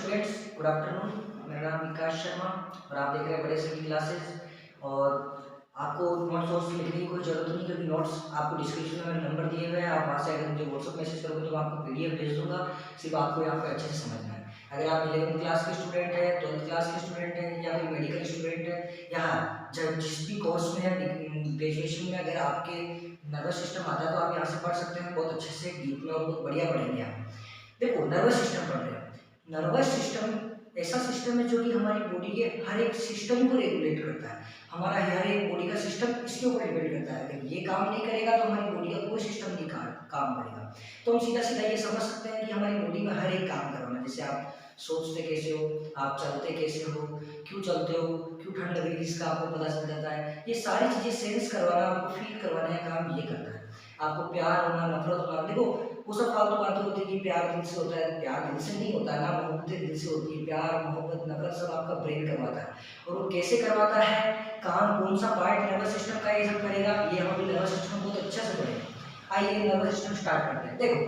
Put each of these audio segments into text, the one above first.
Students, good afternoon. मेरा नाम विकास शर्मा और आप देख रहे हैं बड़े सर की क्लासेस। और आपको नोट्स वोट्स लिखने की कोई ज़रूरत नहीं, क्योंकि नोट्स आपको डिस्क्रिप्शन में नंबर दिए हुए हैं। आप वहाँ से अगर मुझे व्हाट्सअप मैसेज करोगे तो मैं आपको पीडीएफ भेज दूंगा। सिर्फ आपको यहाँ पे अच्छे से समझना है। अगर आप 11th क्लास के स्टूडेंट है, 12th क्लास के स्टूडेंट है, या फिर मेडिकल स्टूडेंट है, या जब जिस भी कोर्स में है, ग्रेजुएशन में अगर आपके नर्वस सिस्टम आता है तो आप यहाँ से पढ़ सकते हैं बहुत अच्छे से, डीप में और बहुत बढ़िया पढ़ेंगे आप। देखो, नर्वस सिस्टम पढ़ रहे हैं। नर्वस सिस्टम ऐसा सिस्टम है जो कि हमारी बॉडी के हर एक सिस्टम को रेगुलेट करता है। हमारा हर एक बॉडी का सिस्टम इसके ऊपर डिपेंड करता है। अगर ये काम नहीं करेगा तो हमारी बॉडी का कोई सिस्टम नहीं काम करेगा। तो हम सीधा सीधा ये समझ सकते हैं कि हमारी बॉडी में हर एक काम करवाना। जैसे आप सोचते कैसे हो, आप चलते कैसे हो, क्यों चलते हो, क्यों ठंड लग रही है, इसका आपको पता चल जाता है। ये सारी चीजें सेंस करवाना, आपको फील करवाने का काम ये करता है। आपको प्यार होना, नफरत होना, देखो वो सब फालतू बातें होती है कि प्यार दिल से होता है। प्यार दिल से नहीं होता है ना, मोहब्बत दिल से होती है। प्यार, मोहब्बत, नफरत सब आपका ब्रेन करवाता है। और वो कैसे करवाता है, काम कौन सा पार्ट नर्वस सिस्टम का ये सब करेगा, ये हम अभी नर्वस सिस्टम बहुत अच्छे से पढ़ेंगे। आइए नर्वस सिस्टम स्टार्ट करते हैं। देखो,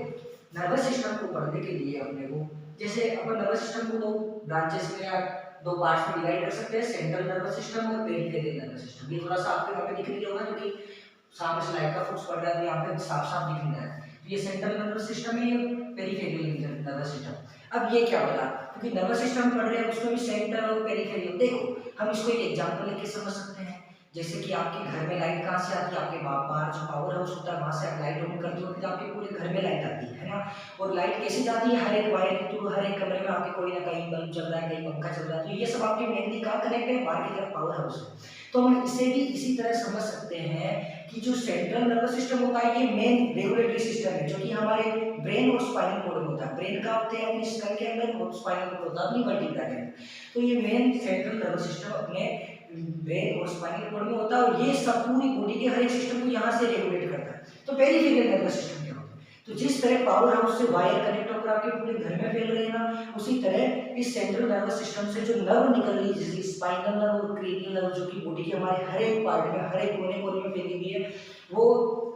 नर्वस सिस्टम को पढ़ने के लिए अपने को, जैसे अपन नर्वस सिस्टम को दो ब्रांचेस में या दो पार्ट्स में डिवाइड कर सकते हैं, सेंट्रल नर्वस सिस्टम और पेरिफेरल नर्वस सिस्टम। ये थोड़ा सा आपको यहाँ पे दिख रही होगा, क्योंकि सामने स्लाइड का फोकस पड़ रहा है तो यहाँ पे साफ साफ दिख रहा है। तो ये सेंट्रल नर्वस सिस्टम है, ये पेरिफेरल नर्वस सिस्टम। अब ये क्या बोला, क्योंकि नर्वस सिस्टम पढ़ रहे हैं उसमें भी सेंट्रल और पेरिफेरल। देखो, हम इसको एक एग्जांपल लेके समझ सकते हैं। जैसे कि आपके घर में लाइट कहाँ से आती है, आपके बाहर जो पावर हाउस होता है वहां से आप लाइट ऑन करते हो, फिर आपके पूरे घर में लाइट आती है ना। और लाइट कैसे जाती है, हर एक वायर के थ्रू, हर एक कमरे में आपके कोई ना कहीं बल्ब चल रहा है, कहीं पंखा चल रहा है। तो ये सब आपके मेनली कहाँ कनेक्ट है, बाहर की तरफ पावर हाउस है। तो हम इसे भी इसी तरह समझ सकते हैं कि जो सेंट्रल नर्वस सिस्टम होता है ये मेन रेगुलेटरी सिस्टम है, जो कि हमारे ब्रेन और स्पाइनल कॉर्ड में होता है। ब्रेन का होते हैं अपनी स्कल के अंदर, और स्पाइनल कॉर्ड होता है अपनी वर्टिब्रा के अंदर। तो ये मेन सेंट्रल नर्वस सिस्टम अपने ब्रेन और स्पाइनल कॉर्ड में होता है, और ये सब पूरी बॉडी के हर एक सिस्टम को यहाँ से रेगुलेट करता है। तो पेरिफेरल नर्वस सिस्टम क्या होता है, तो जिस तरह पावर हाउस से वायर कनेक्ट होकर आपके पूरे घर में फैल रहे हैं ना, उसी तरह इस सेंट्रल नर्वस सिस्टम से जो नर्व निकल रही है, जैसे स्पाइनल नर्व और क्रेनियल नर्व, जो कि बॉडी के हमारे हर एक पार्ट में, हर एक कोने कोने में फैली हुई है, वो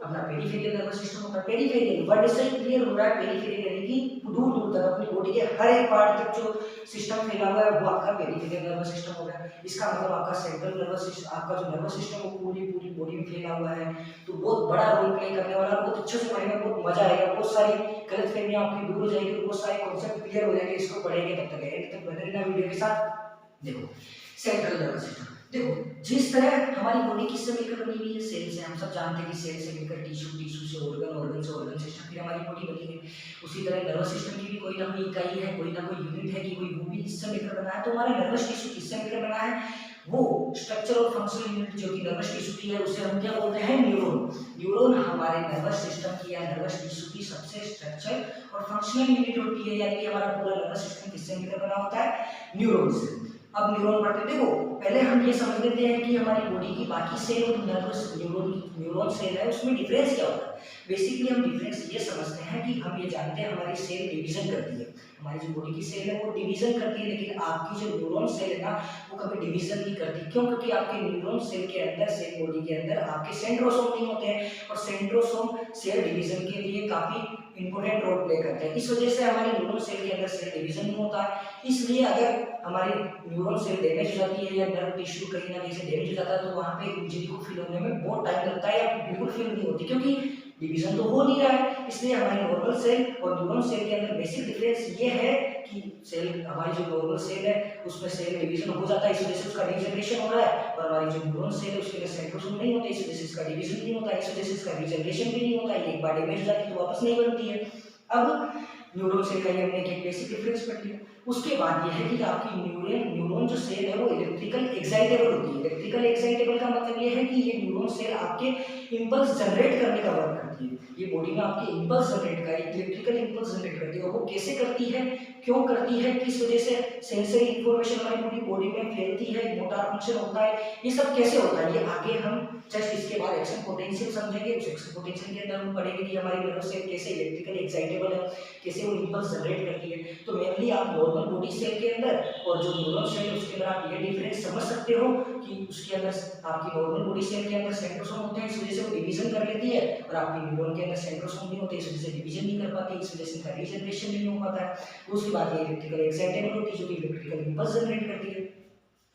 अपना पेरिफेरल नर्वस सिस्टम होता है। पेरिफेरल वर्ड से क्लियर हो रहा है, पेरिफेरल यानी कि दूर दूर तक अपनी बॉडी के हर एक पार्ट तक जो सिस्टम फैला हुआ है वो आपका पेरिफेरल नर्वस सिस्टम हो गया। इसका मतलब आपका सेंट्रल नर्वस सिस्टम, आपका जो नर्वस सिस्टम वो पूरी पूरी बॉडी में फैला हुआ है। तो बहुत बड़ा रोल प्ले करने वाला, बहुत अच्छे से पढ़ेंगे, बहुत मजा आएगा, बहुत सारी गलतफहमियां आपकी दूर हो जाएगी, बहुत सारे कॉन्सेप्ट क्लियर हो जाएंगे। इसको पढ़ेंगे तब तक एंड तक बने रहना वीडियो के साथ। देखो, सेंट्रल नर्वस सिस्टम, देखो जिस तरह हमारी बॉडी किससे मिलकर बनी हुई है, सेल से। हम सब जानते हैं कि सेल से मिलकर टिश्यू, टिश्यू से ऑर्गन, ऑर्गन से ऑर्गन सिस्टम, फिर हमारी बॉडी बनी है। उसी तरह नर्वस सिस्टम की भी कोई ना कोई इकाई है, कोई ना कोई यूनिट है कि कोई वो भी इससे मिलकर बना है। तो हमारा नर्वस टिश्यू किससे मिलकर बना है, वो स्ट्रक्चर और फंक्शनल यूनिट जो कि नर्वस टिश्यू की है, उसे हम क्या बोलते हैं, न्यूरॉन। न्यूरॉन हमारे नर्वस सिस्टम की या नर्वस टिश्यू की सबसे स्ट्रक्चर और फंक्शनल यूनिट होती है, यानी कि हमारा पूरा नर्वस सिस्टम किससे मिलकर बना होता है, न्यूरॉन से। अब न्यूरॉन पढ़ते, देखो पहले हम ये समझ लेते हैं कि हमारी बॉडी की बाकी सेल और नर्वस न्यूरॉन सेल है, उसमें डिफरेंस क्या होता है। बेसिकली हम डिफरेंस ये समझते हैं कि हम ये जानते हैं हमारी सेल डिवीजन करती है। हमारी जो बॉडी की सेल है वो डिवीजन करती है, लेकिन आपकी जो न्यूरॉन सेल है ना वो कभी डिवीजन नहीं करती। क्यों, क्योंकि आपके न्यूरॉन सेल के अंदर, सेल बॉडी के अंदर आपके सेंट्रोसोम नहीं होते हैं, और सेंट्रोसोम सेल डिवीजन के लिए काफी इंपॉर्टेंट रोल प्ले करते हैं। इस वजह से हमारे न्यूरॉन सेल के अंदर सेल डिवीजन नहीं होता है। इसलिए अगर हमारी न्यूरॉन सेल डैमेज हो जाती है या नर्व टिश्यू कहीं ना कहीं से डैमेज हो जाता है, तो वहाँ पे इंजरी को फील होने में बहुत टाइम लगता है या बिल्कुल फील नहीं होती, क्योंकि डिवीजन तो हो नहीं रहा है। इसलिए हमारी नॉर्मल सेल और न्यूरॉन सेल के अंदर बेसिक डिफरेंस ये है कि सेल, हमारी जो नॉर्मल सेल है उसमें सेल डिवीजन हो जाता है, इस वजह से उसका रीजनरेशन हो रहा है। और हमारी जो न्यूरॉन सेल है उसके अंदर सेंट्रोसोम नहीं होते, इस वजह से इसका डिवीजन नहीं होता, इस वजह से इसका रीजनरेशन भी नहीं होता है। एक बार डैमेज हो जाती है तो वापस नहीं बनती है। अब न्यूरॉन सेल का ये हमने एक बेसिक डिफरेंस पढ़ लिया। उसके बाद ये है कि आपकी न्यूरॉन जो सेल है वो इलेक्ट्रिकल एक्साइटेबल होती है। इलेक्ट्रिकल एक्साइटेबल का मतलब ये है कि ये न्यूरॉन सेल आपके इंपल्स जनरेट करने का वर्क करती है। ये बॉडी में आपके इंपल्स जनरेट का, इलेक्ट्रिकल इंपल्स जनरेट करती है। और वो कैसे करती है, क्यों करती है, किस वजह से सेंसरी इंफॉर्मेशन हमारी पूरी बॉडी में फैलती है, मोटर फंक्शन होता है, ये सब कैसे होता है, ये आगे हम जस्ट इसके बाद एक्शन पोटेंशियल समझेंगे। उस एक्शन पोटेंशियल के अंदर हम पढ़ेंगे कि हमारी नर्व सेल कैसे इलेक्ट्रिकली एक्साइटेबल है, कैसे वो इंपल्स जनरेट करती है। तो मेनली आप नॉर्मल बॉडी सेल के अंदर और जो न्यूरॉन सेल है उसके अंदर आप ये डिफरेंस समझ सकते हो कि उसके अंदर आपकी नॉर्मल बॉडी सेल के अंदर सेंट्रोसोम होते हैं, इस वजह से वो डिवीजन कर लेती है, और आपकी न्यूरॉन के अंदर सेंट्रोसोम नहीं होते, इस वजह से डिवीजन नहीं कर पाती, इस वजह से इनका रीजनरेशन नहीं हो पाता है। दूसरी बात ये इलेक्ट्रिकल एक्साइटेबल होती है, जो कि इलेक्ट्रिकल इंपल्स जनरेट करती है।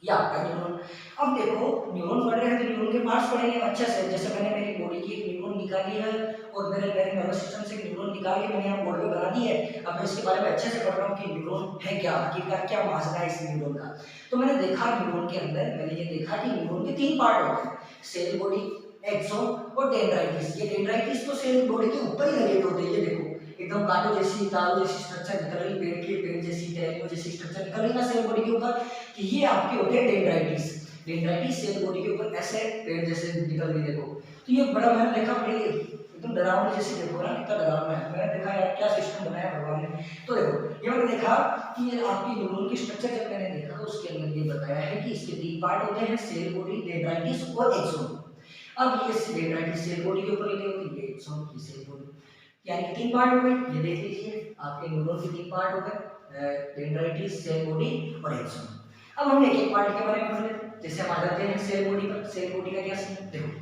या आपका न्यूरॉन, अब देखो न्यूरॉन पढ़ रहे हैं तो न्यूरॉन के पार्ट्स पढ़ेंगे अच्छे से, जैसे मैंने मेरी बॉडी की एक न्यूरॉन निकाली है और मेरे नर्वस सिस्टम से एक न्यूरॉन निकाल के मैंने यहाँ बोर्ड पे बना दी है। अब मैं इसके बारे में अच्छे से पढ़ रहा हूँ कि न्यूरॉन है क्या, आखिरकार क्या माजरा है इस न्यूरॉन का। तो मैंने देखा न्यूरॉन के अंदर, मैंने ये देखा कि न्यूरॉन के 3 पार्ट होते हैं, सेल बॉडी, एक्सोन और डेंड्राइटिस। ये डेंड्राइटिस तो सेल बॉडी के ऊपर ही लगे होते हैं, ये देखो एकदम कांटों जैसी, तारों जैसी स्ट्रक्चर निकल रही, पेड़ जैसी, टहनियों जैसी स्ट्रक्चर निकल रही ना सेल बॉडी के ऊपर, कि ये आपके होते हैं डेंड्राइटिस। डेंड्राइटिस सेल बॉडी के ऊपर ऐसे पेड़ जैसे निकल रही, देखो। तो ये बड़ा मैंने देखा, बड़ी एकदम डरावनी जैसी, देखो ना कितना डरावना है। मैंने देखा यार क्या सिस्टम बनाया भगवान ने। तो देखो ये मैंने देखा कि ये आपकी न्यूरॉन की स्ट्रक्चर जब मैंने देखा तो उसके अंदर ये बताया है कि इसके 3 पार्ट होते हैं, सेल बॉडी, डेंड्राइटिस और एक्सोन। अब ये डेंड्राइटिस सेल बॉडी के ऊपर लगे होते हैं, एक्सोन की सेल बॉडी, यानी कि 3 पार्ट हो गए। ये देख लीजिए आपके न्यूरॉन के 3 पार्ट हो गए, डेंड्राइटिस, सेल बॉडी और एक्सोन। अब हम एक एक पार्ट के बारे में पढ़ लेते हैं। जैसे हम आ जाते हैं सेल बॉडी पर। सेल बॉडी का क्या सीन है, देखो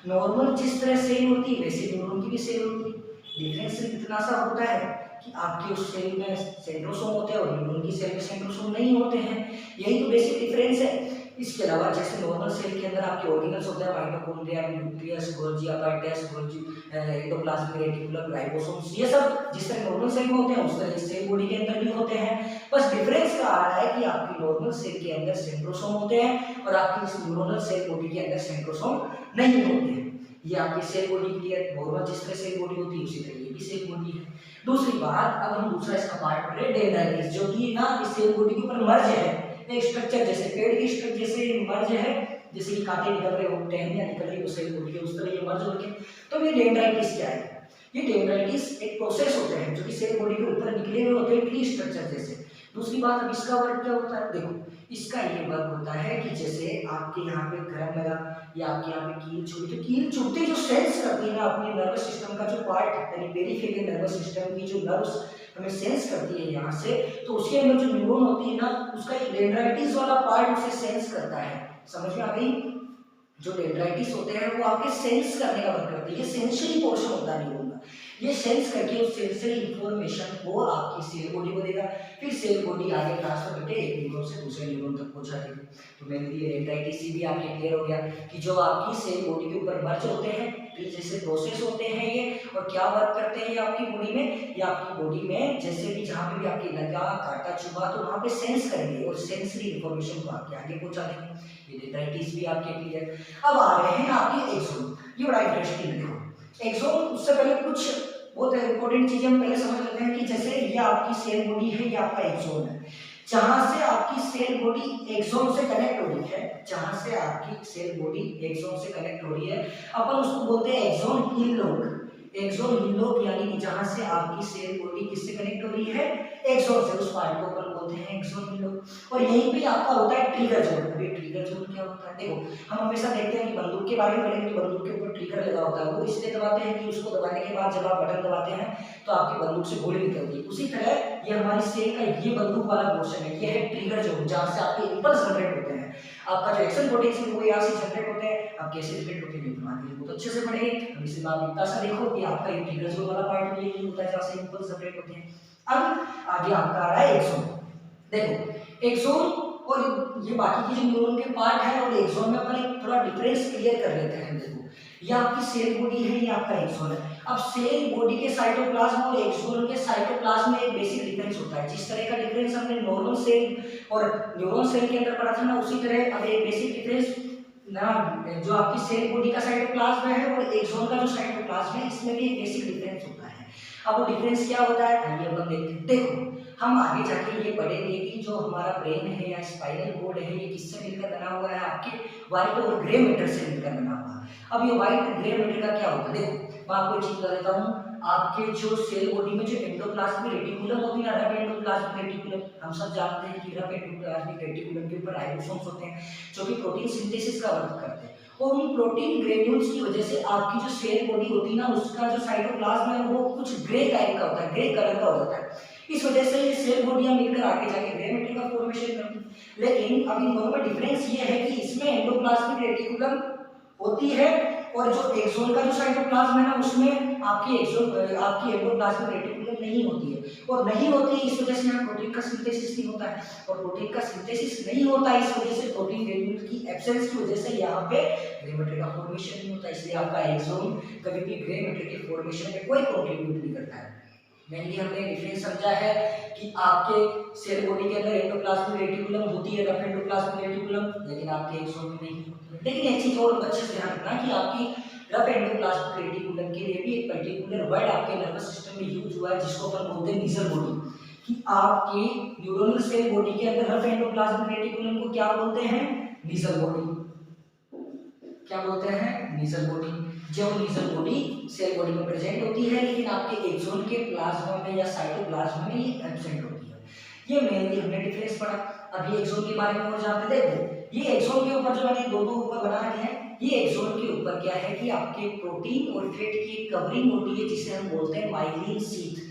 नॉर्मल जिस तरह सेल होती है वैसे न्यूरॉन की भी सेल होती है। डिफरेंस सिर्फ इतना सा होता है कि आपके उस सेल में सेंट्रोसोम होते हैं और न्यूरॉन की सेल में सेंट्रोसोम नहीं होते हैं, यही तो बेसिक डिफरेंस है। इसके अलावा जैसे नॉर्मल सेल के अंदर आपके ऑर्गेनल्स होते हैं, mitochondria, nucleus, Golgi apparatus, Golgi endoplasmic reticulum, ribosomes, ये सब जिस तरह नॉर्मल सेल में होते हैं उस तरह इस सेल बॉडी के अंदर भी होते हैं। बस डिफरेंस का आ रहा है कि आपकी नॉर्मल सेल के अंदर सेंट्रोसोम होते हैं और आपकी इस न्यूरोनल सेल बॉडी के अंदर सेंट्रोसोम नहीं होते हैं। ये आपकी सेल बॉडी क्लियर, नॉर्मल जिस तरह सेल बॉडी होती है उसी तरह ये भी सेल बॉडी है। दूसरी बात, अब हम दूसरा इसका पार्ट पढ़ रहे हैं, डेंड्राइटिस, जो कि ना इस सेल बॉडी के ऊपर मर्ज है, एक स्ट्रक्चर जैसे पेड़ की स्ट्रक्चर जैसे मर्ज है, जैसे कि कांटे निकल रहे हो, टहनियां निकल रही हो सेल बॉडी के, उस तरह ये मर्ज होके। तो ये डेंड्राइटिस क्या है, ये डेंड्राइटिस एक प्रोसेस होते हैं जो कि सेल बॉडी के ऊपर निकले हुए होते हैं ट्री स्ट्रक्चर जैसे। दूसरी बात, अब इसका वर्क क्या होता है, देखो इसका ये वर्क होता है कि जैसे आपके यहाँ पे गर्म लगा या आपके यहाँ पे कील छुड़ी, तो कील छुड़ते जो सेंस करती है ना अपने नर्वस सिस्टम का जो पार्ट, यानी पेरिफेरल नर्वस सिस्टम की जो नर्व्स हमें सेंस करती है यहाँ से, तो उसके अंदर जो न्यूरॉन होती है ना उसका एक डेंड्राइटिस वाला पार्ट उसे सेंस करता है। समझ में आ गई? जो डेंड्राइटिस होते हैं वो आपके सेंस करने का वर्क करते हैं, ये सेंसरी पोर्शन होता है न्यूरॉन का। ये सेंस करके उस सेंसरी इंफॉर्मेशन को आपकी सेल बॉडी को देगा, फिर सेल बॉडी आगे ट्रांसफर करके एक न्यूरॉन से दूसरे न्यूरॉन तक पहुंचा देगी। तो मेरे लिए डेंड्राइटिस भी आपके क्लियर हो गया कि जो आपकी सेल बॉडी के ऊपर मर्ज होते हैं, जैसे प्रोसेस होते हैं ये, और क्या वर्क करते हैं ये आपकी बॉडी में, या आपकी बॉडी में जैसे भी जहाँ पे भी आपकी लगा, काटा, चुभा, तो वहाँ पे सेंस करेंगे और सेंसरी इंफॉर्मेशन को आपके आगे पहुंचा देंगे। ये डेंड्राइटिस भी आपके क्लियर। अब आ रहे हैं आपके एक्सोन, ये बड़ा इंटरेस्टिंग है। देखो एक्सोन, उससे पहले कुछ बहुत इंपॉर्टेंट चीजें हम पहले समझ लेते हैं कि जैसे ये आपकी सेल बॉडी है, ये आपका एक्सोन है। जहां से आपकी सेल बॉडी एक्सोन से कनेक्ट हो रही है, जहां से आपकी सेल बॉडी एक्सोन से कनेक्ट हो रही है, अपन उसको बोलते हैं एक्सोन हिल लोब। एक्सोन हिल लोब यानी कि जहां से आपकी सेल बॉडी किससे कनेक्ट हो रही है, एक्सोन से, उस पार्ट को अपन बोलते हैं एक्सोन हिल लोब। और यहीं पे आपका होता है ट्रिगर जोन। अभी ट्रिगर जोन क्या होता है, देखो हम हमेशा देखते हैं कि बंदूक के बारे में पढ़ेंगे तो बंदूक के ऊपर ट्रिगर लगा होता है, वो इसलिए दबाते हैं कि उसको दबाने के बाद जब आप बटन दबाते हैं तो आपकी बंदूक से गोली निकलती है। उसी तरह ये हमारी सेल का ये बंदूक वाला पोर्शन है, ये है ट्रिगर जोन, जहां से आपके इंपल्स जनरेट होते हैं। आपका जो एक्शन पोटेंशियल वो यहाँ से जनरेट होते हैं। अब कैसे जनरेट होते हैं आगे बहुत अच्छे से पढ़ेंगे। अब इसे आप इतना सा देखो कि आपका ये ट्रिगर जोन वाला पार्ट भी यही होता है जहाँ से इंपल्स जनरेट होते हैं। अब आगे आपका आ रहा है एक्सोन। देखो एक्सोन और ये बाकी के जो न्यूरॉन के पार्ट है और एक्सोन में अपन एक थोड़ा डिफरेंस क्लियर कर लेते हैं। देखो ये आपकी सेल बॉडी है, ये आपका एक्सोन है। अब सेल बॉडी के साइटोप्लाज्म और एक्सोन के साइटोप्लाज्म में एक बेसिक डिफरेंस होता है। जिस तरह का डिफरेंस हमने नॉर्मल सेल और न्यूरॉन सेल के अंदर पढ़ा था ना, उसी तरह अब एक बेसिक डिफरेंस ना जो आपकी सेल बॉडी का साइटोप्लाज्म है और एक्सोन का जो साइटोप्लाज्म है, इसमें भी एक बेसिक डिफरेंस होता है। अब वो डिफरेंस क्या होता है आइए अपन देखते हैं। देखो हम आगे जाके ये पढ़ेंगे कि जो हमारा ब्रेन है या स्पाइनल कोड है ये किससे मिलकर बना हुआ है, आपके व्हाइट और ग्रे मैटर से मिलकर बना हुआ है। अब ये व्हाइट ग्रे मैटर का क्या होता है, देखो मैं आपको एक चीज बता देता हूँ। आपके जो सेल बॉडी में जो एंडोप्लाज्मिक रेटिकुलम होती है, रफ एंडोप्लाज्मिक रेटिकुलम, हम सब जानते हैं कि रफ एंडोप्लाज्मिक रेटिकुलम के ऊपर राइबोसोम्स होते हैं जो कि प्रोटीन सिंथेसिस का वर्क करते हैं। और उन प्रोटीन ग्रेन्यूल्स की वजह से आपकी जो सेल बॉडी होती है ना, उसका जो साइटोप्लाज्म है वो कुछ ग्रे टाइप का होता है, ग्रे कलर का हो जाता है। इस वजह से ये सेल बॉडियां मिलकर आगे जाके ग्रे मैटर का फॉर्मेशन करती है। लेकिन अब इन दोनों में डिफरेंस ये है कि इसमें एंडोप्लाज्मिक रेटिकुलम होती है और जो एक्सोन का जो साइटोप्लाज्म है ना उसमें आपकी एंडोप्लाज्मिक रेटिकुलम नहीं होती है, और नहीं होती है इस वजह से यहाँ प्रोटीन का सिंथेसिस नहीं होता है, और प्रोटीन का सिंथेसिस नहीं होता है इस वजह से प्रोटीन ग्रेन्यूल की एब्सेंस की वजह से यहाँ पे ग्रे मैटर का फॉर्मेशन नहीं होता, इसलिए आपका एक्सोन कभी भी ग्रे मैटर के फॉर्मेशन में कोई कंट्रीब्यूट नहीं करता है। मेनली हमने डिफरेंस समझा है कि आपके सेल बॉडी के अंदर एंडोप्लाज्मिक रेटिकुलम होती है, रफ एंडोप्लाज्मिक रेटिकुलम, लेकिन आपके एक्सोन में नहीं होती है। लेकिन एक चीज और अच्छे से ध्यान रखना कि आपकी रफ एंडोप्लाज्मिक रेटिकुलम के लिए भी एक पर्टिकुलर वर्ड आपके नर्वस सिस्टम में यूज हुआ है जिसको अपन बोलते हैं नीजल बॉडी, कि आपके न्यूरोनल सेल बॉडी के अंदर रफ एंडोप्लाज्मिक रेटिकुलम को क्या बोलते हैं? Nasal body. क्या बोलते हैं? Nasal body. जो नीजल बॉडी सेल बॉडी में प्रेजेंट होती है लेकिन आपके एक्सोन के प्लाज्मा में या साइटोप्लाज्म में ये एब्सेंट होती है। ये मेनली हमने डिफरेंस पढ़ा। अभी एक्सोन के बारे में और जानते देखो, ये एक्सोन के ऊपर जो मैंने दो ऊपर बना रखे हैं, ये एक्सोन के ऊपर क्या है कि आपके प्रोटीन और फेट की कवरिंग होती है जिसे हम बोलते हैं माइलिन शीथ।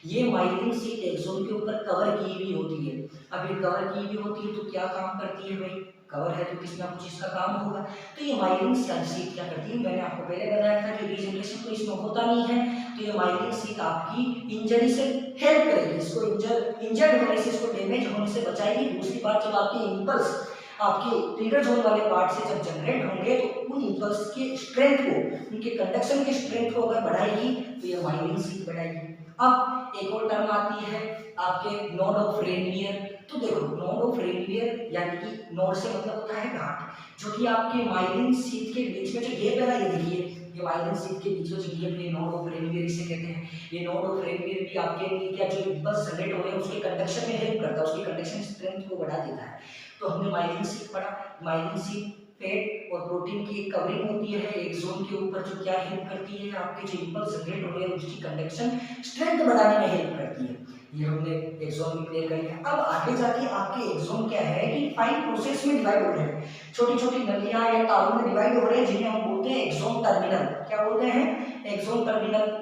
ये माइलिन शीथ एक्सोन के ऊपर कवर की हुई होती है। अब ये कवर की हुई होती है तो क्या काम करती है भाई? कवर है तो किसी ना कुछ इसका काम होगा। तो ये माइलिन शीथ क्या करती है? मैंने आपको पहले बताया था कि रीजनरेशन तो इसमें होता नहीं है, तो ये माइलिन शीथ आपकी इंजरी से हेल्प करेगी, इसको इंजर्ड होने से, इसको डैमेज होने से बचाएगी। दूसरी बात, जब आपके इंपल्स आपके ट्रिगर जोन वाले पार्ट से जब जनरेट होंगे तो उन इंपल्स के स्ट्रेंथ को, उनके कंडक्शन के स्ट्रेंथ को अगर बढ़ाएगी तो ये माइलिन शीथ बढ़ाएगी। अब एक और टर्म आती है आपके नोड ऑफ रेनवियर। तो देखो, नोड ऑफ रेनवियर यानी कि नोड से मतलब होता है गांठ, जो कि आपके माइलिन शीथ के बीच में जो गैप है ना, ये देखिए, ये माइलिन शीथ के बीच में जो गैप है, नोड ऑफ रेनवियर इसे कहते हैं। ये नोड ऑफ रेनवियर भी आपके लिए क्या, जो इंपल्स जनरेट हो रहे हैं उसके कंडक्शन में हेल्प करता है, उसकी कंडक्शन स्ट्रेंथ को बढ़ा देता है। तो हमने माइलिन शीथ पढ़ा। माइलिन शीथ फेट और प्रोटीन की कवरिंग होती है एक्सोन के ऊपर, जो क्या हेल्प करती है, आपके जो इंपल्स जनरेट हो रहे हैं उसकी कंडक्शन स्ट्रेंथ बढ़ाने में हेल्प करती है। ये हमने एक्सोन में क्लियर कर लिया। अब आगे जाके आपके एक्सोन क्या है कि 5 प्रोसेस में डिवाइड हो रहे हैं, छोटी छोटी नलियां या तारों में डिवाइड हो रहे हैं, जिन्हें हम बोलते हैं एक्सोन टर्मिनल। क्या बोलते हैं? Axon terminal.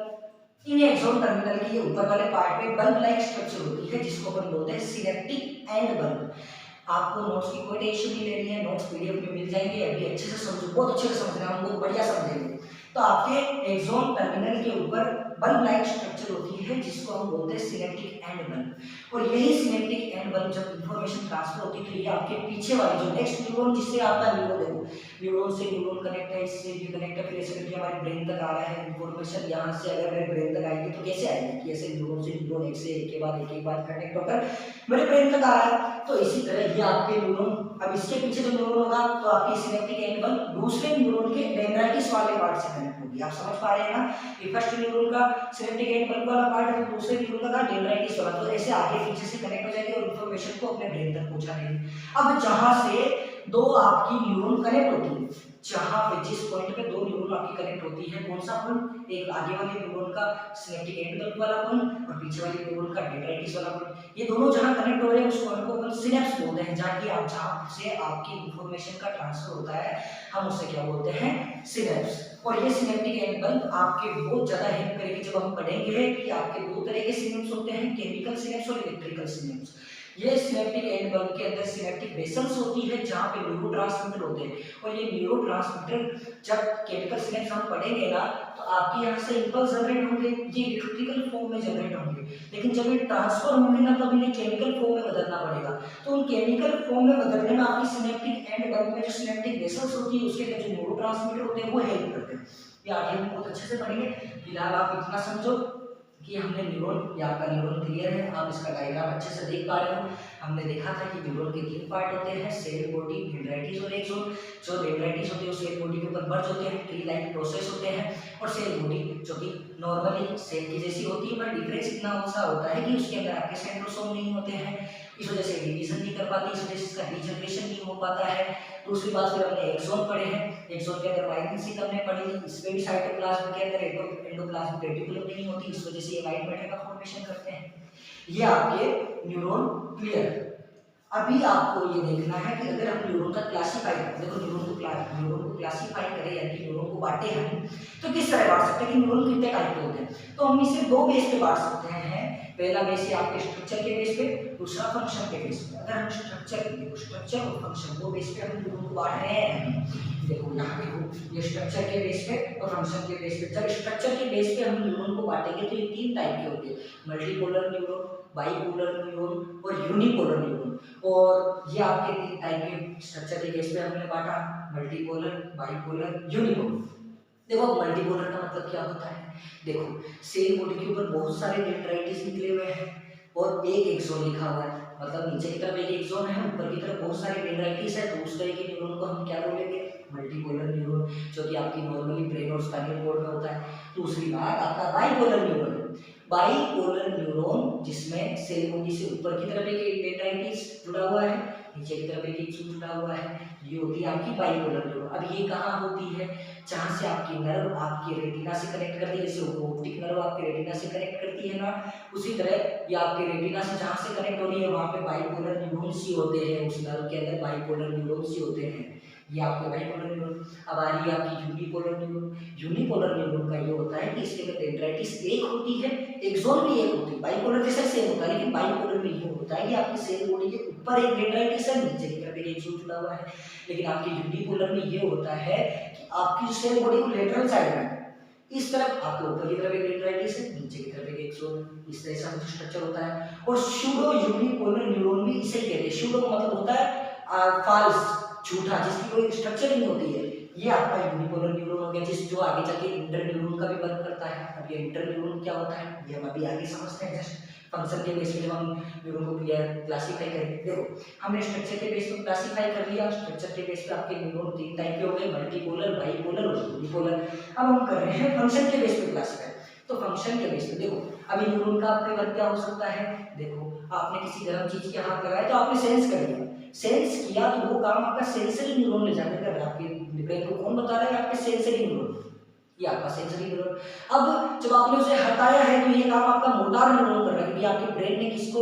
इन एक्सोन टर्मिनल के ऊपर वाले पार्ट में बल्ब लाइक स्ट्रक्चर होती है जिसको अपन बोलते हैं सिनेप्टिक एंड बल्ब। आपको नोट्स की कोई टेंशन नहीं लेनी है, नोट्स पीडीएफ में मिल जाएंगे, अभी अच्छे से समझो, बहुत अच्छे से समझना, हम बहुत बढ़िया समझेंगे। तो आपके एक्सोन टर्मिनल के ऊपर बल्ब लाइक स्ट्रक्चर होती है जिसको हम बोलते हैं सिनेप्टिक एंड बल्ब, और यही सिनेप्टिक एंड बल्ब जब इंफॉर्मेशन ट्रांसफर होती है तो ये आपके पीछे वाले जो नेक्स्ट न्यूरॉन, जिससे आपका न्यूरॉन, देखो न्यूरॉन से न्यूरॉन कनेक्ट है, इससे भी कनेक्ट है, फिर ऐसे करके हमारे ब्रेन तक आ रहा है इंफॉर्मेशन। यहाँ से अगर मेरे ब्रेन तक आएगी तो कैसे आएगी कि ऐसे न्यूरॉन से न्यूरॉन एक से एक के बाद कनेक्ट होकर मेरे ब्रेन तक आ रहा है। तो इसी तरह ये आपके न्यूरॉन, अब इसके पीछे जो न्यूरॉन होगा तो आपकी सिनेप्टिक एंड बल्ब दूसरे न्यूरॉन के डेंड्राइटिस वाले पार्ट से कनेक्ट होगी। आप समझ पा रहे हैं ना? ये फर्स्ट न्यूरॉन का सिनेप्टिक एंड बल्ब वाला पार्ट है, दूसरे न्यूरॉन का डेंड्राइटिस वाला, तो ऐसे आगे पीछे से कनेक्ट हो जाएगी और इंफॉर्मेशन को अपने ब्रेन तक पहुंचा देगी। अब जहां से दो आपकी न्यूरॉन कनेक्ट होती है, जहां पे जिस पॉइंट पे दो न्यूरॉन आपकी कनेक्ट होती है, कौन सा पॉइंट? एक आगे वाले न्यूरॉन का सिनेप्टिक एंड बल्ब वाला पॉइंट और पीछे वाले न्यूरॉन का डेंड्राइटिस वाला पॉइंट। ये दोनों जहां कनेक्ट हो रहे हैं उस पॉइंट को अपन सिनेप्स बोलते हैं, जहां से आपकी इंफॉर्मेशन का ट्रांसफर होता है, हम उसे क्या बोलते हैं? सिनेप्स। और ये सिनेप्टिक एंड बल्ब आपके बहुत ज्यादा हेल्प करेगी जब हम पढ़ेंगे कि आपके दो तरह के सिनेप्स होते हैं, केमिकल सिनेप्स और इलेक्ट्रिकल सिनेप्स। ये सिनेप्टिक एंड बल्ब के अंदर सिनेप्टिक वेसल्स होती है जहां पे न्यूरोट्रांसमीटर होते हैं, और ये न्यूरोट्रांसमीटर जब केमिकल सिनेप्स हम पढ़ेंगे ना तो आपके यहाँ से इंपल्स जनरेट होंगे, ये इलेक्ट्रिकल फॉर्म में जनरेट होंगे, लेकिन जब ये ट्रांसफर होंगे ना तब इन्हें केमिकल फॉर्म में बदलना पड़ेगा। तो उन केमिकल फॉर्म में बदलने में आपकी सिनेप्टिक एंड बल्ब में जो सिनेप्टिक वेसल्स होती है उसके अंदर जो न्यूरोट्रांसमीटर होते हैं वो हेल्प करते हैं। ये आगे हम बहुत अच्छे से पढ़ेंगे। फिलहाल आप इतना समझो कि हमने न्यूरॉन, या आपका न्यूरॉन क्लियर है, आप इसका डायग्राम अच्छे से देख पा रहे हो। हमने देखा था कि न्यूरॉन के 3 पार्ट होते हैं, सेल बॉडी, डेंड्राइटिस और एक्सोन। जो डेंड्राइटिस होते हैं वो सेल बॉडी के ऊपर मर्ज होते हैं, ट्री लाइक प्रोसेस होते हैं, और सेल बॉडी जो कि नॉर्मली सेल की जैसी होती है, पर डिफरेंस इतना सा होता है कि उसके अंदर आपके सेंट्रोसोम नहीं होते हैं, इस वजह से डिवीजन नहीं कर पाती, इस वजह से इसका रीजनरेशन नहीं हो पाता है। दूसरी बात, फिर हमने एक्सोन पढ़े हैं, एक्सोन के अंदर माइलिन शीथ हमने पढ़ी, इसमें भी साइटोप्लाज्म के अंदर एंडोप्लाज्मिक रेटिकुलम नहीं होती, इस वजह से ये व्हाइट मैटर का फॉर्मेशन करते हैं। ये आपके न्यूरॉन क्लियर। अभी आपको ये देखना है कि अगर हम न्यूरॉन का क्लासिफाई करें, देखो न्यूरॉन को क्लासिफाई करें यानी कि न्यूरॉन को बांटे हम, तो किस तरह बांट सकते हैं कि न्यूरॉन कितने टाइप के होते हैं? तो हम इसे 2 बेस पे बांट सकते हैं पहला बेस है आपके स्ट्रक्चर के बेस पे, दूसरा फंक्शन के बेस पे। अगर हम स्ट्रक्चर और फंक्शन दो बेस पे हम न्यूरॉन को बांट रहे हैं, देखो यहाँ देखो ये स्ट्रक्चर के बेस पे और फंक्शन के बेस पे। जब स्ट्रक्चर के बेस पे हम न्यूरॉन को बांटेंगे तो ये तीन टाइप के होते हैं, मल्टीपोलर न्यूरॉन, बाइपोलर न्यूरॉन और यूनिपोलर न्यूरॉन। और ये आपके तीन टाइप के स्ट्रक्चर के बेस पे हमने बांटा, मल्टीपोलर, बाइपोलर, यूनिपोलर। देखो मल्टीपोलर का मतलब क्या होता है, देखो सेल बॉडी के ऊपर बहुत सारे डेंड्राइटिस निकले हुए हैं और एक एक्सोन लिखा हुआ है, मतलब नीचे की तरफ एक एक्सोन है, ऊपर की तरफ बहुत सारे डेंड्राइटिस है, तो उस तरह के न्यूरॉन को हम क्या बोलेंगे, मल्टीपोलर न्यूरॉन, जो कि आपकी नॉर्मली ब्रेन और स्पाइनल कॉर्ड में होता है। दूसरी बात आपका बाइपोलर न्यूरॉन, बाइपोलर न्यूरॉन जिसमें सेल बॉडी से ऊपर की तरफ एक डेंड्राइटिस जुड़ा हुआ है, नीचे की तरफ एक एक्सोन जुड़ा हुआ है, ये होती है आपकी बाइपोलर न्यूरॉन। अब ये कहाँ होती है, जहाँ से आपकी नर्व आपकी रेटिना से कनेक्ट करती है, जैसे ऑप्टिक नर्व आपके रेटिना से कनेक्ट करती है ना, उसी तरह ये आपके रेटिना से जहाँ से कनेक्ट हो रही है वहाँ पे बाइपोलर न्यूरॉन्स ही होते हैं, उस नर्व के अंदर बाइपोलर न्यूरॉन्स ही होते हैं, ये आपके बाइपोलर न्यूरॉन। अब आ रही है आपकी यूनिपोलर न्यूरॉन। यूनिपोलर न्यूरॉन का ये होता है कि इसके अंदर डेंड्राइटिस एक होती है, एक्सोन भी एक होती है, बाइपोलर जैसा सेम होता है, लेकिन बाइपोलर में ये होता है कि आपकी सेल बॉडी के ऊपर एक डेंड्राइटिस है, नीचे की तरफ एक एक्सोन जुड़ा हुआ है। लेकिन आपके यूनिपोलर में ये होता है कि आपकी सेल बॉडी को लेटरल साइड में इस तरफ आपके ऊपर की तरफ एक डेंड्राइटिस है, नीचे की तरफ एक एक्सोन, इस तरह से स्ट्रक्चर होता है। और सूडो यूनिपोलर न्यूरॉन भी इसे कहते हैं। सूडो का मतलब होता है फॉल्स, झूठा, जिसकी कोई स्ट्रक्चर नहीं होती है, ये आपका यूनिपोलर न्यूरॉन हो गया, जिस जो आगे जाके इंटर न्यूरॉन का भी वर्क करता है। अब ये इंटर न्यूरॉन क्या होता है ये हम अभी आगे समझते हैं, जस्ट फंक्शन के बेस पे जब हम न्यूरॉन को क्लासिफाई करेंगे। देखो हमने स्ट्रक्चर के बेस पे क्लासिफाई कर लिया, स्ट्रक्चर के बेस पे आपके न्यूरॉन तीन टाइप के हो गए, मल्टीपोलर, बाइपोलर और यूनिपोलर। अब हम कर रहे हैं फंक्शन के बेस पे क्लासिफाई। तो फंक्शन के बेस पे देखो अभी न्यूरॉन का आपके वर्क क्या हो सकता है, देखो आपने किसी गर्म चीज के हाथ लगाया तो आपने सेंस कर लिया, सेंस किया तो वो काम आपका सेंसरी न्यूरॉन ले जाकर कर रहा है, आपके ब्रेन को कौन बता रहा है, आपके सेंसरी न्यूरॉन, ये आपका सेंसरी न्यूरॉन। अब जब आपने उसे हटाया है तो ये काम आपका मोटार न्यूरॉन कर रहा है, क्योंकि आपके ब्रेन ने किसको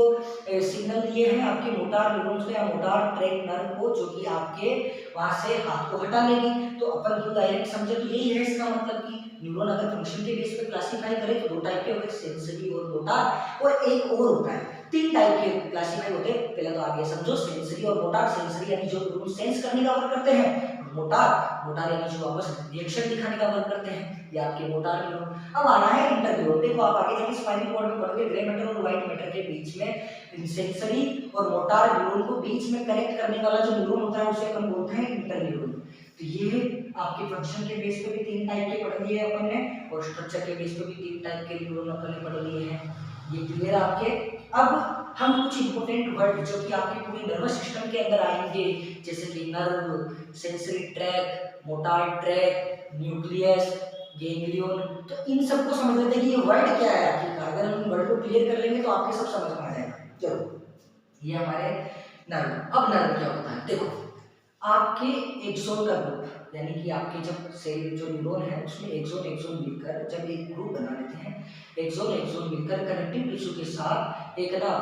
सिग्नल दिए हैं, आपके मोटार न्यूरॉन्स को या मोटार ट्रैक नर्व को, जो कि आपके वहां से हाथ को हटा लेगी। तो अपन क्यों डायरेक्ट समझे, तो यही है इसका मतलब कि न्यूरॉन अगर फंक्शन के बेस पे क्लासिफाई करें तो दो टाइप के होते हैं, सेंसरी और मोटार, और एक और होता है, तीन टाइप के क्लासिफाई होते हैं। पहले तो आप ये समझो सेंसरी और मोटार। सेंसरी यानी जो सेंस करने का वर्क करते हैं, मोटार यानी जो आपस रिएक्शन दिखाने का वर्क करते हैं, ये आपके मोटार न्यूरॉन। अब आना है इंटर न्यूरॉन। देखो आप आगे जाके स्पाइनल कॉर्ड में पढ़ोगे, ग्रे मैटर और व्हाइट मैटर के बीच में सेंसरी और मोटार न्यूरॉन को बीच में कनेक्ट करने वाला जो न्यूरॉन होता है उसे अपन बोलते हैं इंटर न्यूरॉन। तो ये आपके फंक्शन के बेस पे भी तीन टाइप के पढ़ लिए अपन ने, और स्ट्रक्चर के बेस पे भी तीन टाइप के न्यूरॉन अपन ने पढ़ लिए हैं, ये क्लियर आपके। अब हम कुछ इंपोर्टेंट वर्ड जो कि आपके पूरी नर्वस सिस्टम के अंदर आएंगे, जैसे कि nerve, sensory track, motor track, nucleus, ganglion, तो इन सबको समझ लेते हैं कि ये वर्ड क्या है आखिरकार। अगर हम वर्ड को क्लियर कर लेंगे तो आपके सब समझ में आ जाएगा। चलो ये हमारे नर्व। अब नर्व क्या होता है, देखो आपके एक्सोन का ग्रुप, यानी कि आपके जब सेल जो न्यूरॉन है उसमें एक्सोन मिलकर जब एक ग्रुप बना लेते हैं, एक्सोन मिलकर कनेक्टिव टिश्यू के साथ एक ना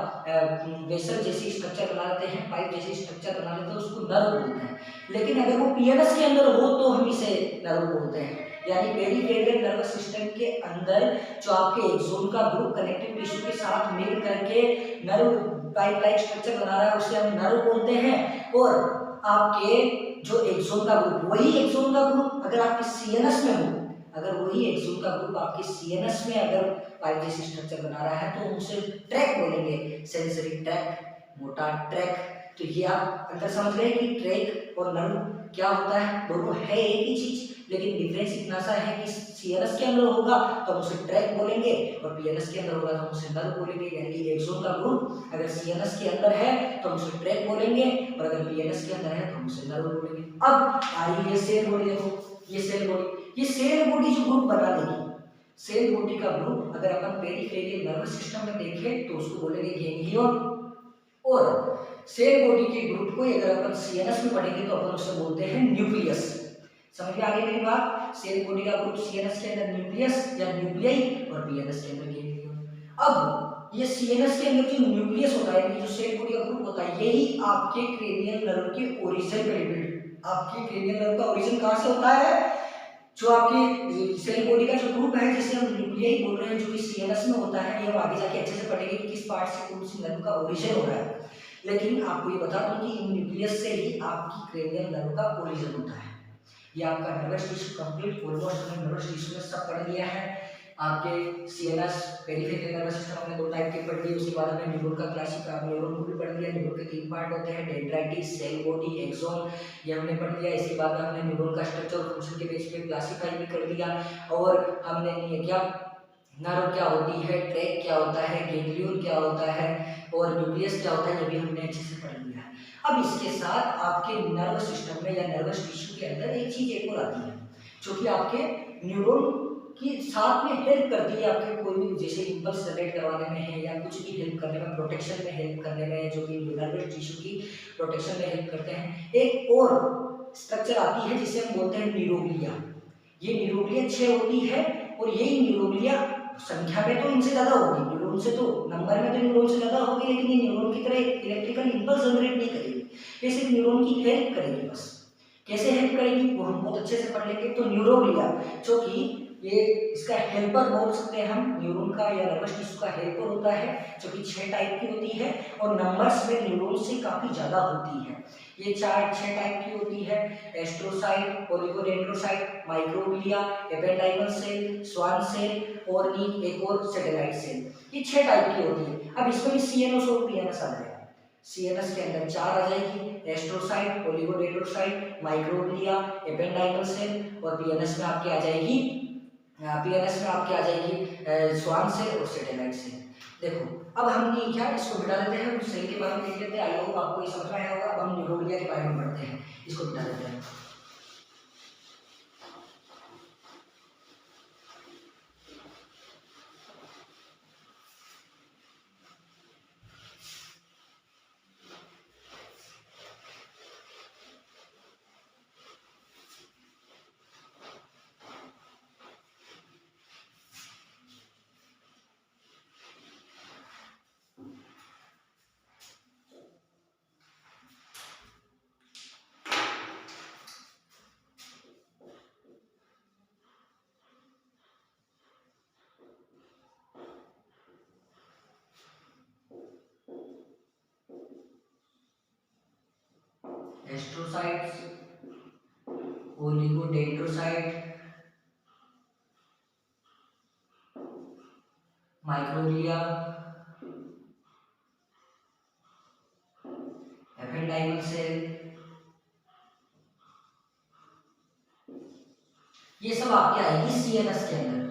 वेसल जैसी स्ट्रक्चर बना लेते हैं, पाइप जैसी स्ट्रक्चर बना लेते हैं, उसको नर्व बोलते हैं। लेकिन अगर वो पीएनएस के अंदर हो तो हम इसे नर्व बोलते हैं, यानी पेरिफेरल नर्वस सिस्टम के अंदर जो आपके एक्सोन का ग्रुप कनेक्टिव टिश्यू के साथ मिल करके नर्व पाइप लाइक स्ट्रक्चर बना रहा है उसे हम नर्व बोलते हैं। और आपके जो एक्सोन का ग्रुप, वही एक्सोन का ग्रुप अगर आपके सीएनएस में हो, अगर वही एक्सोन का ग्रुप आपके सीएनएस में अगर पाइप जैसी स्ट्रक्चर बना रहा है तो उसे ट्रैक बोलेंगे, सेंसरी ट्रैक, मोटार ट्रैक। तो ये आप अंदर समझ गए कि ट्रैक और नर्व क्या होता है, दोनों है एक ही चीज, लेकिन डिफरेंस इतना सा है कि सीएनएस के अंदर होगा तो हम उसे ट्रैक बोलेंगे और पीएनएस के अंदर होगा तो हम उसे नर्व बोलेंगे। यानी कि एक्सोन का ग्रुप अगर सीएनएस के अंदर है तो हम उसे ट्रैक बोलेंगे और अगर पीएनएस के अंदर है तो हम उसे नर्व बोलेंगे। अब आइए ये सेल बॉडी, देखो ये सेल बॉडी जो ग्रुप बना लेगी, सेल बॉडी का ग्रुप अगर अपन पेरिफेरल नर्वस सिस्टम में देखें तो उसको बोलेंगे गैंग्लियन, और सेल बॉडी के ग्रुप को अगर अपन सीएनएस में पढ़ेंगे तो अपन उसे बोलते हैं न्यूक्लियस। समझ में आ गई मेरी बात। सेल बॉडी का ग्रुप सीएनएस के अंदर न्यूक्लियस या न्यूक्लियाई और पीएनएस के अंदर गैंग्लियन। अब ये सीएनएस के अंदर जो न्यूक्लियस होता है, जो सेल बॉडी का ग्रुप होता है, यही आपके क्रेनियल नर्व के ओरिजिन पे डिपेंड। आपके क्रेनियल नर्व का ओरिजिन कहां से होता है, जो आपके सेल बॉडी का जो ग्रुप है जिसे हम न्यूक्लियाई बोल रहे हैं, जो कि सीएनएस में होता है, ये हम आगे जाके अच्छे से पढ़ेंगे कि किस पार्ट से कौन सी नर्व का ओरिजिन हो रहा है। लेकिन आपको ये बता दूं कि इन न्यूक्लियस से ही आपकी क्रेनियल नर्व का ओरिजिन होता है। ये आपका नर्वस टिश्यू कंप्लीट ऑलमोस्ट हमने नर्वस टिश्यू में सब पढ़ लिया है। आपके सीएनएस पेरिफेरल नर्वस सिस्टम हमने 2 टाइप के पढ़ लिए, उसके बाद हमने न्यूरॉन का क्लासिफायर न्यूरॉन को भी पढ़ लिया। न्यूरॉन के 3 पार्ट होते हैं, डेंड्राइटिस, सेल बॉडी, एक्सॉन, ये हमने पढ़ लिया। इसके बाद हमने न्यूरॉन का स्ट्रक्चर और फंक्शन के बेस पे क्लासिफाई भी कर दिया। और हमने ये क्या नर्व क्या होती है, ट्रैक क्या होता है, गैंग्लियन क्या होता है और न्यूक्लियस क्या होता है, ये भी हमने अच्छे से पढ़ लिया है। अब इसके साथ आपके नर्व सिस्टम में या नर्वस टिश्यू के अंदर एक चीज एक और आती है जो कि आपके न्यूरॉन की साथ में हेल्प करती है, आपके कोई भी जैसे इंपल्स जनरेट करवाने में है या कुछ भी हेल्प करने में, प्रोटेक्शन में हेल्प करने में, जो कि नर्वस टिश्यू की प्रोटेक्शन में हेल्प करते हैं। एक और स्ट्रक्चर आती है जिसे हम बोलते हैं न्यूरोग्लिया। ये न्यूरोग्लिया 6 होती है और यही न्यूरोग्लिया संख्या में तो इनसे ज्यादा होगी, न्यूरॉन से तो नंबर में तो न्यूरॉन से ज्यादा होगी, लेकिन ये न्यूरॉन की तरह इलेक्ट्रिकल इंपल्स जनरेट नहीं करेगी, ये सिर्फ न्यूरॉन की हेल्प करेगी बस। कैसे हेल्प करेगी वो हम बहुत अच्छे से पढ़ लेंगे। तो न्यूरोग्लिया जो कि ये इसका हेल्पर बोल सकते हैं हम, न्यूरॉन का या नर्वस टिश्यू का हेल्पर होता है, जो कि 6 टाइप की होती है और नंबर्स में न्यूरॉन से काफी ज्यादा होती है। ये 6 टाइप की होती है, astrocyte, oligodendrocyte, microglia, ependymal cell, Schwann cell और एक और सैटेलाइट सेल। ये 6 टाइप की होती है। अब इसमें भी सीएनएस और पीएनएस आ जाएगा। सीएनएस के अंदर 4 आ जाएगी, astrocyte, oligodendrocyte, microglia, ependymal cell और पीएनएस में आपके आ जाएगी स्वान सेल और सैटेलाइट सेल। देखो अब हम ये क्या इसको बिठा देते हैं, सेल के बारे में देख लेते हैं। आई होप आपको ये समझ में आया होगा। अब हम न्यूरोग्लिया के बारे में पढ़ते हैं, इसको बिठा देते हैं। Astrocytes, oligodendrocyte, microglia, ependymal cell, ये सब आपके आएगी सीएनएस के अंदर।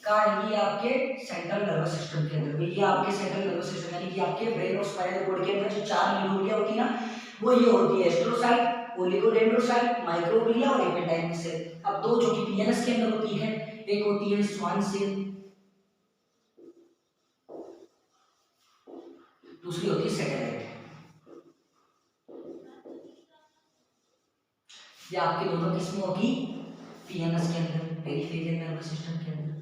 कहाँ आएगी? आपके सेंट्रल नर्वस सिस्टम के अंदर। ये आपके सेंट्रल नर्वस सिस्टम यानी कि आपके ब्रेन और स्पाइनल कॉर्ड के अंदर जो 4 न्यूरोग्लिया होती है ना, वो ये होती है एस्ट्रोसाइट, ओलिगोडेंड्रोसाइट, माइक्रोग्लिया और एपेंडाइमल सेल। अब 2 जो कि पीएनएस के अंदर होती है, एक होती है स्वान सेल, दूसरी होती है सैटेलाइट। ये आपके दोनों किस्में होगी पीएनएस के अंदर, पेरिफेरल नर्वस सिस्टम के अंदर।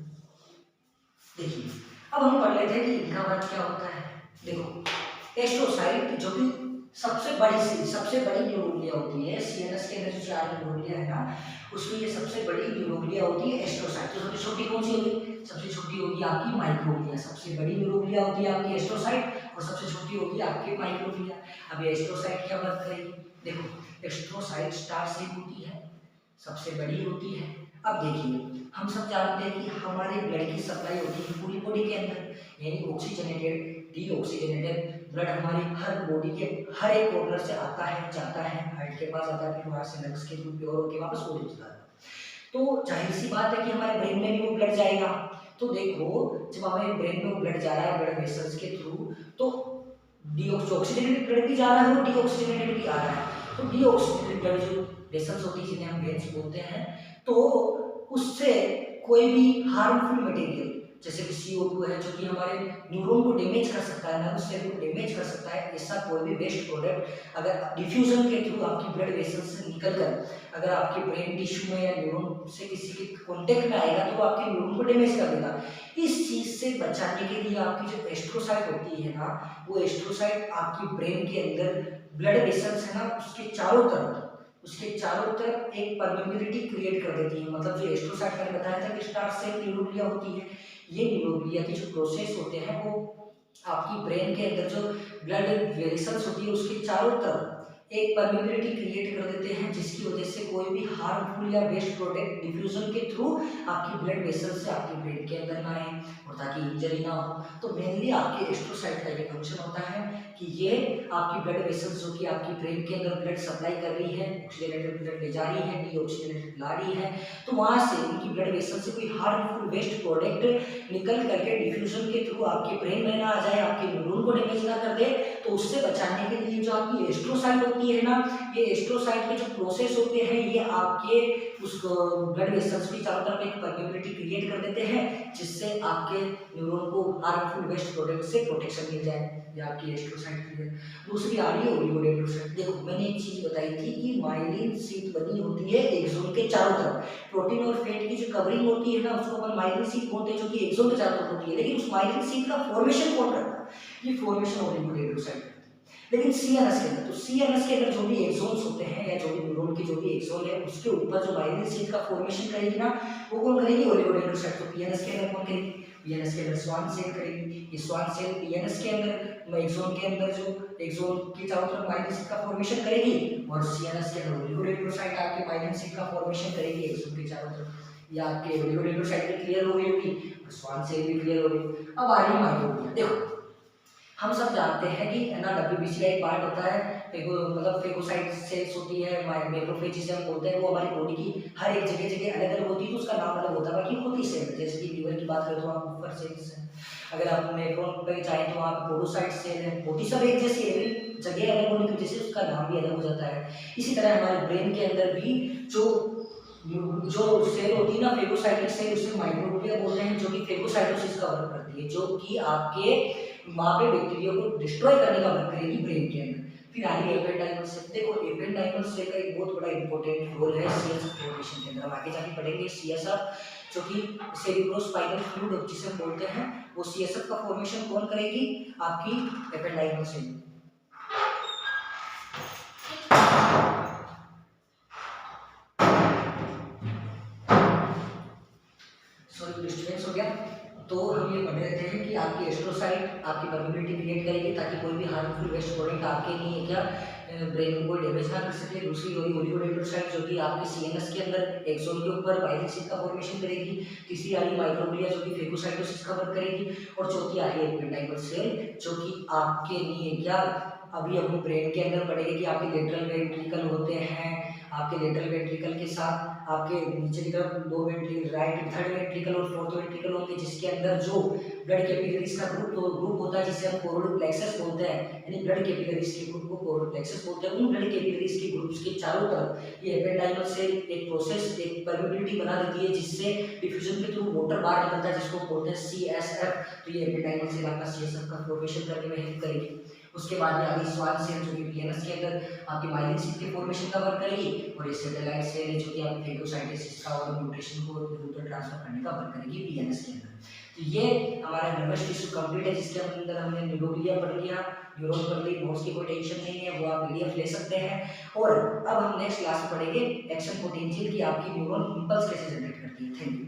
देखिए अब हम पढ़ लेते हैं कि इनका वर्क क्या होता है। देखो एस्ट्रोसाइट जो कि सबसे बड़ी न्यूरोग्लिया होती है, सीएनएस के अंदर जो 4 न्यूरोग्लिया है ना, उसमें ये सबसे बड़ी न्यूरोग्लिया होती है एस्ट्रोसाइट। तो सबसे छोटी कौन सी होगी? सबसे छोटी होगी आपकी माइक्रोग्लिया। सबसे बड़ी न्यूरोग्लिया होती है आपकी एस्ट्रोसाइट और सबसे छोटी होगी आपकी माइक्रोग्लिया। अब ये एस्ट्रोसाइट क्या वर्क करेगी? देखो एस्ट्रोसाइट स्टार शेप होती है, सबसे बड़ी होती है। अब देखिए हम सब जानते हैं कि हमारे ब्लड की सप्लाई होती है पूरी बॉडी के अंदर, यानी ऑक्सीजनेटेड डीऑक्सीजनेटेड ब्लड हमारी हर बॉडी के हर एक कॉर्नर से आता है, जाता है, हार्ट के पास आता है, फिर वहां से नर्व्स के थ्रू प्योर होकर वापस बॉडी में जाता है। तो जाहिर सी बात है कि हमारे ब्रेन में भी वो ब्लड जाएगा। तो देखो जब हमारे ब्रेन में वो ब्लड जा रहा है ब्लड वेसल्स के थ्रू, तो डीऑक्सीजनेटेड ब्लड भी जा रहा है और डीऑक्सीजनेटेड भी आ रहा है। तो डीऑक्सीजनेटेड ब्लड जो वेसल्स होती है जिन्हें हम वेन्स बोलते हैं, तो उससे कोई भी हार्मफुल मटेरियल जैसे कि CO2 है जो कि हमारे न्यूरॉन को डैमेज कर सकता है, नर्व सेल को डैमेज कर सकता है, ऐसा कोई भी वेस्ट प्रोडक्ट अगर डिफ्यूजन के थ्रू आपकी ब्लड वेसल्स से निकलकर अगर आपके ब्रेन टिश्यू में या न्यूरॉन से किसी के कांटेक्ट में आएगा तो वो आपके न्यूरॉन को डैमेज कर देगा। इस चीज से बचाने के लिए आपकी जो एस्ट्रोसाइट होती है ना, वो एस्ट्रोसाइट आपकी ब्रेन के अंदर ब्लड वेसल्स है ना उसके चारों तरफ उसके चारों तरफ एक परमेबिलिटी क्रिएट कर देती है। मतलब जो एस्ट्रोसाइट मैंने बताया था कि स्टार्ट सेल न्यूक्लिया होती है, ये न्यूक्लिया के जो प्रोसेस होते हैं वो आपकी ब्रेन के अंदर जो ब्लड वेसल्स होती है उसके चारों तरफ एक परमेबिलिटी क्रिएट कर देते हैं, जिसकी वजह से कोई भी हार्मफुल या वेस्ट प्रोडक्ट डिफ्यूजन के थ्रू आपकी ब्लड वेसल से आपके ब्रेन के अंदर ना आए और ताकि इंजरी ना हो। तो मेनली आपके एस्ट्रोसाइट का ये फंक्शन होता है कि ये आपकी ब्लड वेसल्स जो कि आपकी ब्रेन के अंदर ब्लड सप्लाई कर रही है, ऑक्सीजनेटेड ब्लड ले जा रही है, डीऑक्सीजनेटेड ला रही है, तो वहां से उनकी ब्लड वेसल से कोई हार्मफुल वेस्ट प्रोडक्ट निकल करके डिफ्यूजन के थ्रू आपके ब्रेन में ना आ जाए, आपके न्यूरॉन को डैमेज ना कर दे। तो उससे बचाने के लिए जो आपकी एस्ट्रोसाइट होती है ना, ये एस्ट्रोसाइट के जो प्रोसेस होते हैं ये आपके उस ब्लड वेसल्स की चारों तरफ एक परमेबिलिटी क्रिएट कर देते हैं, जिससे आपके न्यूरॉन को हार्मफुल वेस्ट प्रोडक्ट से प्रोटेक्शन मिल जाए। ये आपकी एस्ट्रोसाइट की है। दूसरी आ रही है ओलिगोडेंड्रोसाइट। देखो मैंने एक चीज बताई थी कि माइलिन शीट बनी होती है एक्सोन के चारों तरफ, प्रोटीन और फैट की जो कवरिंग होती है ना उसको अपन माइलिन शीट बोलते हैं, जो कि एक्सोन के चारों तरफ होती है। लेकिन उस माइलिन शीट का फॉर्मेशन कौन करता है? ये फॉर्मेशन ओलिगोडेंड्रोसाइट। लेकिन सीएनएस के अंदर, तो सीएनएस के अंदर जो भी एक्सोन्स होते हैं या जो भी न्यूरॉन की जो भी एक्सोन है उसके ऊपर जो माइलिन शीट का फॉर्मेशन करेगी ना वो कौन करेगी? ओलिगोडेंड्रोसाइट। तो पीएनएस के अंदर कौन करेगी? पीएनएस के अंदर स्वान सेल करेगी। ये स्वान सेल पीएनएस के अंदर एक्सोन के अंदर जो एक्सोन की चारों तरफ माइलिन शीट का फॉर्मेशन करेगी और सीएनएस के अंदर ओलिगोडेंड्रोसाइट आपके माइलिन शीट का फॉर्मेशन करेगी एक्सोन के चारों तरफ। या आपके ओलिगोडेंड्रोसाइट भी क्लियर हो गई होगी, स्वान सेल भी क्लियर हो गई। अब आ रही है माइक्रोग्लिया। देखो हम सब जानते हैं कि ना डब्ल्यूबीसी का एक पार्ट होता है, मतलब फेगोसाइट सेल्स होती है, मैक्रोफेज जिसे हम बोलते हैं, वो हमारी बॉडी की हर एक जगह जगह अलग अलग होती है, तो उसका नाम अलग होता है। बाकी होती सेल, जैसे कि लीवर की बात करें तो वहाँ ऊपर सेल्स है, अगर आप नेफ्रॉन पे चाहें तो वहाँ पे पोडोसाइट सेल है, होती सब एक जैसी है, जगह अलग होने की वजह से उसका नाम भी अलग हो जाता है। इसी तरह हमारे ब्रेन के अंदर भी जो सेल होती है ना फेगोसाइटिक सेल, उसे माइक्रोग्लिया बोलते हैं, जो कि फेगोसाइटोसिस का वर्क करती है, जो कि आपके वहाँ पे बैक्टीरिया को डिस्ट्रॉय करने का वर्क करेगी ब्रेन के अंदर। फिर आ रही है एपेंडाइमल सेल। देखो एपेंडाइमल सेल का एक बहुत बड़ा इंपॉर्टेंट रोल है सीएसएफ फॉर्मेशन के अंदर। हम आगे जाके पढ़ेंगे सीएसएफ, जो कि सेरिब्रोस्पाइनल फ्लूइड जिसे हम बोलते हैं, वो सीएसएफ का फॉर्मेशन कौन करेगी? आपकी एपेंडाइमल सेल। सॉरी डिस्टर्बेंस हो गया। तो हम ये पढ़ रहे थे कि आपकी एस्ट्रोसाइट आपकी परमेबिलिटी क्रिएट करेगी ताकि कोई भी हार्मफुल वेस्ट प्रोडक्ट आपके नहीं क्या ब्रेन को कोई डैमेज ना कर सके। दूसरी होगी ओलिगोडेंड्रोसाइट, जो कि आपके सीएनएस के अंदर एक्सोन के ऊपर माइलिन शीट का फॉर्मेशन करेगी। तीसरी आ रही माइक्रोग्लिया, जो कि फेगोसाइटोसिस का वर्क करेगी। और चौथी आ रही है एपेंडाइमल सेल, जो कि आपके लिए क्या अभी हम ब्रेन के अंदर पढ़ेंगे कि आपके लेटरल वेंट्रिकल होते हैं, आपके लेटरल वेंट्रिकल के साथ आपके नीचे की तरफ दो वेंट्रिकल, राइट थर्ड वेंट्रिकल और फोर्थ वेंट्रिकल होंगे, जिसके अंदर जो ब्लड कैपिलरीज का ग्रुप होता है जिसे हम कोरोइड प्लेक्सस बोलते हैं, यानी ब्लड कैपिलरीज के ग्रुप को कोरोइड प्लेक्सस बोलते हैं। उन ब्लड कैपिलरीज के ग्रुप्स के चारों तरफ ये एपेंडाइमल सेल एक प्रोसेस, एक परमेबिलिटी बना देती है, जिससे डिफ्यूजन के थ्रू वाटर बाहर निकलता है, जिसको बोलते हैं सीएसएफ। तो ये एपेंडाइमल सेल आपका सीएसएफ का फॉर्मेशन करने में हेल्प करेगी। उसके बाद में आगे स्वान सेल, जो कि पीएनएस के अंदर आपकी माइलिन शीट के फॉर्मेशन का वर्क करेगी। और ये सैटेलाइट सेल है, जो कि आपकी फेगोसाइटोसिस का और न्यूट्रिशन को इधर ट्रांसफर करने का वर्क करेगी पीएनएस के अंदर। तो ये हमारा नर्वस टिश्यू कंप्लीट है, जिसके अंदर हमने न्यूरोग्लिया पढ़ लिया, न्यूरॉन पढ़ ली, नोट्स की कोई टेंशन नहीं है, वो आप पीडीएफ ले सकते हैं। और अब हम नेक्स्ट क्लास में पढ़ेंगे एक्शन पोटेंशियल की आपकी न्यूरॉन इंपल्स कैसे जनरेट करती है। Thank you.